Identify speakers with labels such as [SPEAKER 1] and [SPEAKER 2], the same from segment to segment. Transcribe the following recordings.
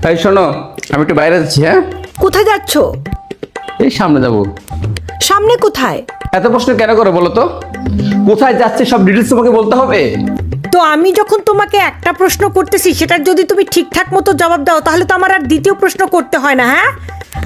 [SPEAKER 1] এই শোনো, আমি একটু বাইরে যাচ্ছি। হ্যাঁ,
[SPEAKER 2] কোথায় যাচ্ছ?
[SPEAKER 1] এই সামনে যাবো।
[SPEAKER 2] সামনে কোথায়?
[SPEAKER 1] এত প্রশ্ন কেন করো বলো তো? কোথায় যাচ্ছে সব ডিটেলস তোমাকে বলতে হবে?
[SPEAKER 2] তো আমি যখন তোমাকে একটা প্রশ্ন করতেছি সেটার যদি তুমি ঠিকঠাক মতো জবাব দাও তাহলে তো আমার আর দ্বিতীয় প্রশ্ন করতে হয় না। হ্যাঁ,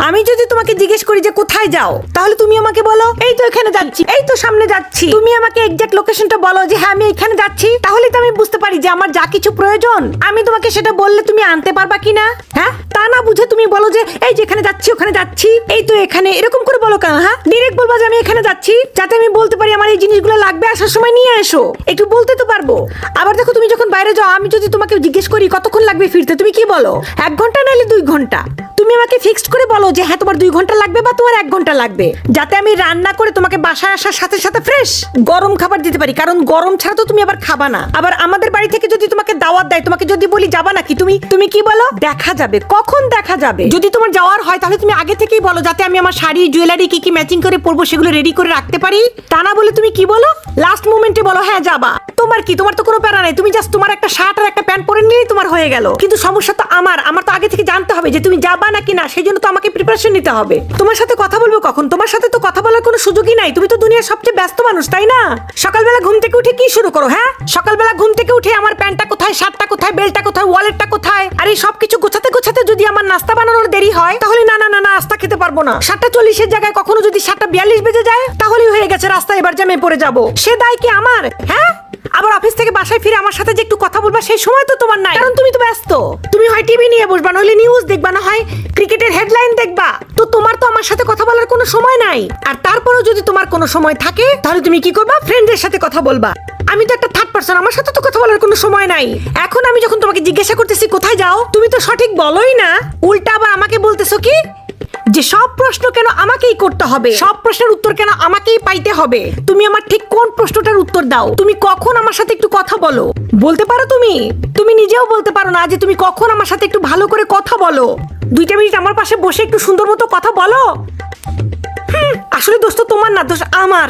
[SPEAKER 2] আমি যদি তোমাকে জিজ্ঞেস করি যে কোথায় যাও, তাহলে তুমি আমাকে বলো এই তো এখানে যাচ্ছি, এই তো সামনে যাচ্ছি। তুমি আমাকে এক্সাক্ট লোকেশনটা বলো যে হ্যাঁ আমি এখানে যাচ্ছি, তাহলে তো আমি বুঝতে পারি যে আমার যা কিছু প্রয়োজন আমি তোমাকে সেটা বললে তুমি আনতে পারবা কিনা। হ্যাঁ, তা না বুঝে তুমি বলো যে এই যে এখানে যাচ্ছি, ওখানে যাচ্ছি, এই তো এখানে, এরকম করে বলো কেন? হ্যাঁ, ডিরেক্ট বলবা যে আমি এখানে যাচ্ছি, যাতে আমি বলতে পারি আমার এই জিনিসগুলো লাগবে, আসার সময় নিয়ে এসো। একটু বলতে তো পারবো। আবার দেখো, তুমি যখন বাইরে যাও আমি যদি তোমাকে জিজ্ঞেস করি কতক্ষণ লাগবে ফিরতে, তুমি কি বলো? 1 ঘন্টা নাহলে 2 ঘন্টা। তুমি আমাকে ফিক্সড করে বলো যে হ্যাঁ তোমার 2 ঘন্টা লাগবে বা তোমার 1 ঘন্টা লাগবে, যাতে আমি রান্না করে তোমাকে বাসায় আসার সাথে সাথে ফ্রেশ গরম খাবার দিতে পারি, কারণ গরম ছাড়া তো তুমি আবার খাবা না। আবার আমাদের বাড়ি থেকে যদি তোমাকে দাওয়াত দেয়, তোমাকে যদি বলি যাবা নাকি, তুমি কি বলো? দেখা যাবে। কখন দেখা যাবে? যদি তোমার যাওয়ার হয় তাহলে তুমি আগে থেকেই বলো, যাতে আমি আমার শাড়ি জুয়েলারি কি কি ম্যাচিং করে পরবো সেগুলো রেডি করে রাখতে পারি। তা না বলে তুমি কি বলো? লাস্ট মোমেন্টে বলো হ্যাঁ যাবা। তোমার কি, তোমার তো কোনো প্যারা নাই, তুমি জাস্ট তোমার একটা শার্ট আর একটা প্যান্ট পরে নিলেই তোমার হয়ে গেল। কিন্তু সমস্যা তো আমার তো আগে থেকে জানতে হবে যে তুমি যাবা নাকি না, সেই জন্য তো আমাকে প্রিপারেশন নিতে হবে। তোমার সাথে কথা বলবো কখন? তোমার সাথে তো কথা বলার কোনো সুযোগই নাই। তুমি তো দুনিয়ার সবচেয়ে ব্যস্ত মানুষ, তাই না? সকালবেলা ঘুম থেকে উঠে কি শুরু করো? হ্যাঁ, সকালবেলা ঘুম থেকে উঠে আমার প্যান্টটা কোথায়, শার্টটা কোথায়, বেল্টটা কোথায়, ওয়ালেটটা কোথায়, আর এই সবকিছু গোছাতে গোছাতে যদি আমার নাস্তা বানানোর দেরি হয় তাহলে না নাস্তা খেতে পারবো না। 7:40 জায়গায় কখনো যদি 7:42 বেজে যায় তাহলেই হয়ে গেছে রাস্তায় এবার জ্যামে পড়ে যাবো। সে দায় কি আমার? হ্যাঁ, আবার অফিস থেকে বাসায় ফিরে আমার সাথে যে একটু কথা বলবা সেই সময় তো তোমার নাই, কারণ তুমি তো ব্যস্ত। তুমি হয় টিভি নিয়ে বসবা, নইলে নিউজ দেখবা, না হয় ক্রিকেটের হেডলাইন দেখবা। তো তোমার তো আমার সাথে কথা বলার কোনো সময় নাই। আর তারপরেও যদি তোমার কোনো সময় থাকে তাহলে তুমি কি করবা? ফ্রেন্ডের সাথে কথা বলবা। আমি তো একটা থার্ড পারসন, আমার সাথে তো কথা বলার কোনো সময় নাই। এখন আমি যখন তোমাকে জিজ্ঞাসা করতেছি কোথায় যাও, তুমি তো সঠিক বলোই না, উল্টা আবার আমাকে বলতেছো কি যে সব প্রশ্ন কেন আমাকেই করতে হবে, সব প্রশ্নের উত্তর কেন আমাকেই পাইতে হবে। তুমি আমার ঠিক কোন প্রশ্নটার উত্তর দাও? তুমি কখন আমার সাথে একটু কথা বলো বলতে পারো? তুমি নিজেও বলতে পারো না যে তুমি কখন আমার সাথে একটু ভালো করে কথা বলো। 2 মিনিট আমার পাশে বসে একটু সুন্দর মতো কথা বলো। আসলে দোষ তো তোমার না, দোষ আমার।